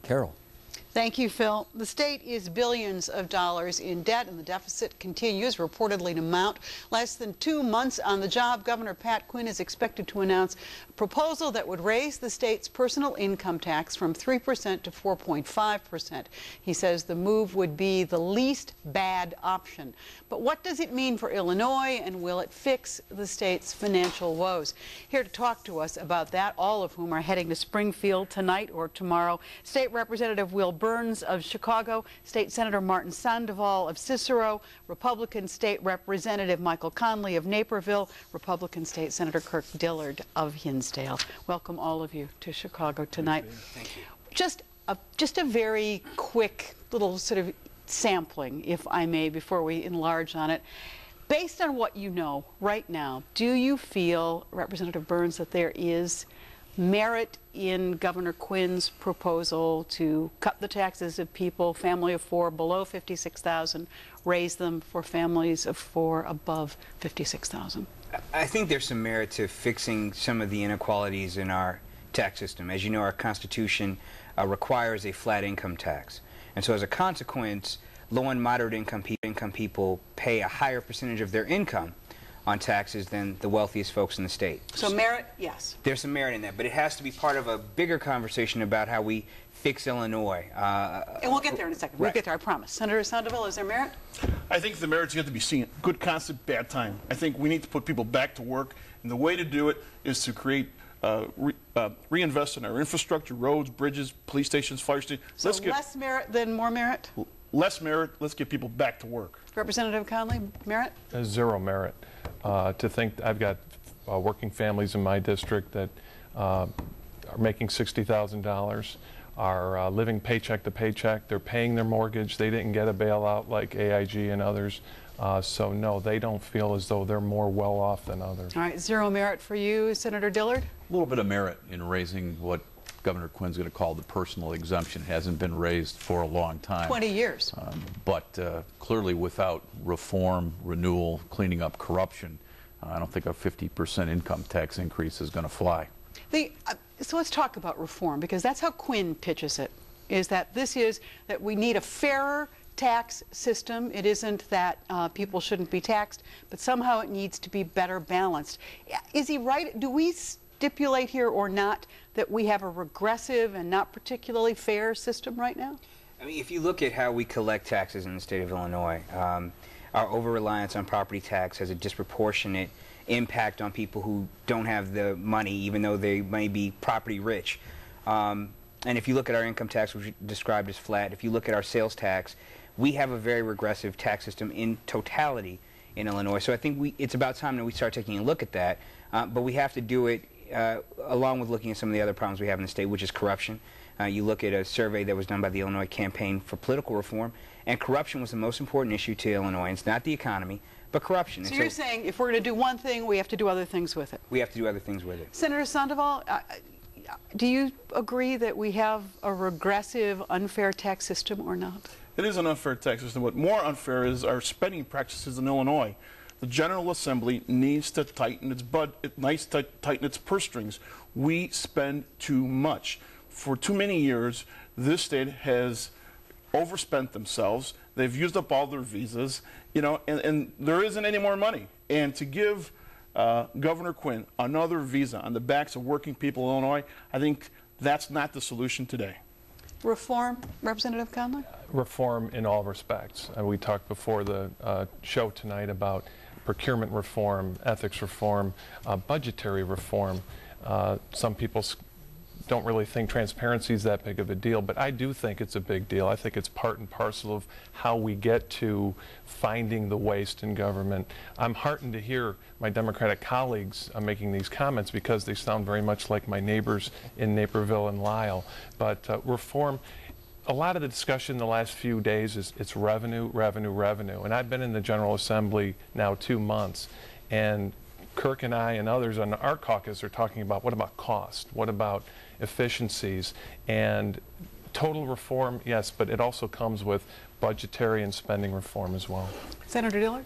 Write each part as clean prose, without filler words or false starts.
Carol. Thank you, Phil. The state is billions of dollars in debt, and the deficit continues reportedly to mount. Less than 2 months on the job, Governor Pat Quinn is expected to announce a proposal that would raise the state's personal income tax from 3% to 4.5%. He says the move would be the least bad option. But what does it mean for Illinois, and will it fix the state's financial woes? Here to talk to us about that, all of whom are heading to Springfield tonight or tomorrow, State Representative Will Burns of Chicago, State Senator Martin Sandoval of Cicero, Republican State Representative Michael Conley of Naperville, Republican State Senator Kirk Dillard of Hinsdale. Welcome all of you to Chicago tonight. Thank you. Just a very quick little sort of sampling, if I may, before we enlarge on it. Based on what you know right now, do you feel, Representative Burns, that there is merit in Governor Quinn's proposal to cut the taxes of people, family of four below $56,000, raise them for families of four above $56,000? I think there's some merit to fixing some of the inequalities in our tax system. As you know, our Constitution requires a flat income tax. And so as a consequence, low and moderate income people pay a higher percentage of their income on taxes than the wealthiest folks in the state. So merit, yes. There's some merit in that, but it has to be part of a bigger conversation about how we fix Illinois. And we'll get there in a second. We'll get there, I promise. Senator Sandoval, is there merit? I think the merits have to be seen. Good concept, bad time. I think we need to put people back to work, and the way to do it is to create, reinvest in our infrastructure, roads, bridges, police stations, fire stations. So less merit than more merit? Less merit, let's get people back to work. Representative Conley, merit? Zero merit. To think I've got working families in my district that are making $60,000, are living paycheck to paycheck. They're paying their mortgage. They didn't get a bailout like AIG and others. So no, they don't feel as though they're more well off than others. All right, zero merit for you, Senator Dillard? A little bit of merit in raising what Governor Quinn's going to call the personal exemption. It hasn't been raised for a long time. 20 years. But clearly without reform, renewal, cleaning up corruption, I don't think a 50% income tax increase is going to fly. So let's talk about reform, because that's how Quinn pitches it, is that this is that we need a fairer tax system. It isn't that people shouldn't be taxed, but somehow it needs to be better balanced. Is he right? Do we stipulate here or not that we have a regressive and not particularly fair system right now? I mean, if you look at how we collect taxes in the state of Illinois, our over-reliance on property tax has a disproportionate impact on people who don't have the money, even though they may be property rich. And if you look at our income tax, which is described as flat, if you look at our sales tax, we have a very regressive tax system in totality in Illinois. So I think it's about time that we start taking a look at that. But we have to do it along with looking at some of the other problems we have in the state, which is corruption. You look at a survey that was done by the Illinois Campaign for Political Reform, and corruption was the most important issue to Illinois. It's not the economy, but corruption. So you're saying if we're going to do one thing, we have to do other things with it? We have to do other things with it. Senator Sandoval, do you agree that we have a regressive, unfair tax system or not? It is an unfair tax system. What more unfair is our spending practices in Illinois. The General Assembly needs to tighten its tighten its purse strings. We spend too much. For too many years, this state has overspent themselves. They've used up all their visas, you know, and there isn't any more money. And to give Governor Quinn another visa on the backs of working people in Illinois, I think that's not the solution today. Reform, Representative Conley? Reform in all respects. We talked before the show tonight about procurement reform, ethics reform, budgetary reform. Some people don't really think transparency is that big of a deal, but I do think it's a big deal. I think it's part and parcel of how we get to finding the waste in government. I'm heartened to hear my Democratic colleagues making these comments because they sound very much like my neighbors in Naperville and Lisle. But reform, a lot of the discussion the last few days is it's revenue, revenue, revenue. And I've been in the General Assembly now 2 months, and Kirk and I and others on our caucus are talking about what about cost? What about efficiencies? And total reform, yes, but it also comes with budgetary and spending reform as well. Senator Dillard?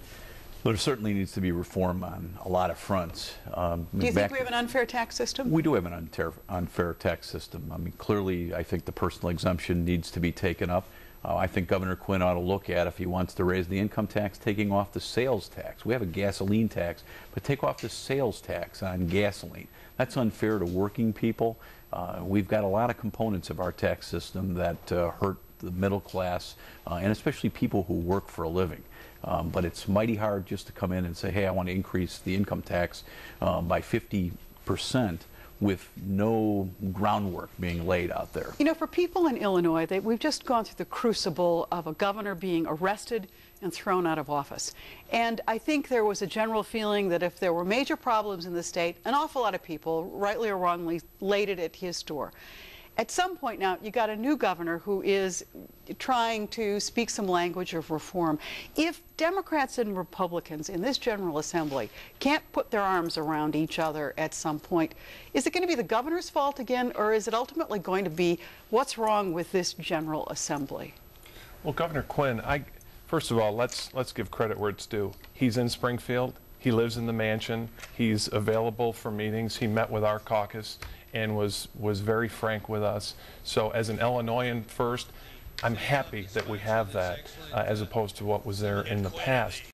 There certainly needs to be reform on a lot of fronts. Do you think we have an unfair tax system? We do have an unfair tax system. I mean, clearly, I think the personal exemption needs to be taken up. I think Governor Quinn ought to look at, if he wants to raise the income tax, taking off the sales tax. We have a gasoline tax, but take off the sales tax on gasoline. That's unfair to working people. We've got a lot of components of our tax system that hurt the middle class, and especially people who work for a living. But it's mighty hard just to come in and say, hey, I want to increase the income tax by 50% with no groundwork being laid out there. You know, for people in Illinois, we've just gone through the crucible of a governor being arrested and thrown out of office. And I think there was a general feeling that if there were major problems in the state, an awful lot of people, rightly or wrongly, laid it at his door. At some point now, you got a new governor who is trying to speak some language of reform. If Democrats and Republicans in this General Assembly can't put their arms around each other at some point, is it going to be the governor's fault again, or is it ultimately going to be what's wrong with this General Assembly? Well, Governor Quinn, first of all, let's give credit where it's due. He's in Springfield. He lives in the mansion. He's available for meetings. He met with our caucus and was very frank with us. So as an Illinoisan first, I'm happy that we have that as opposed to what was there in the past.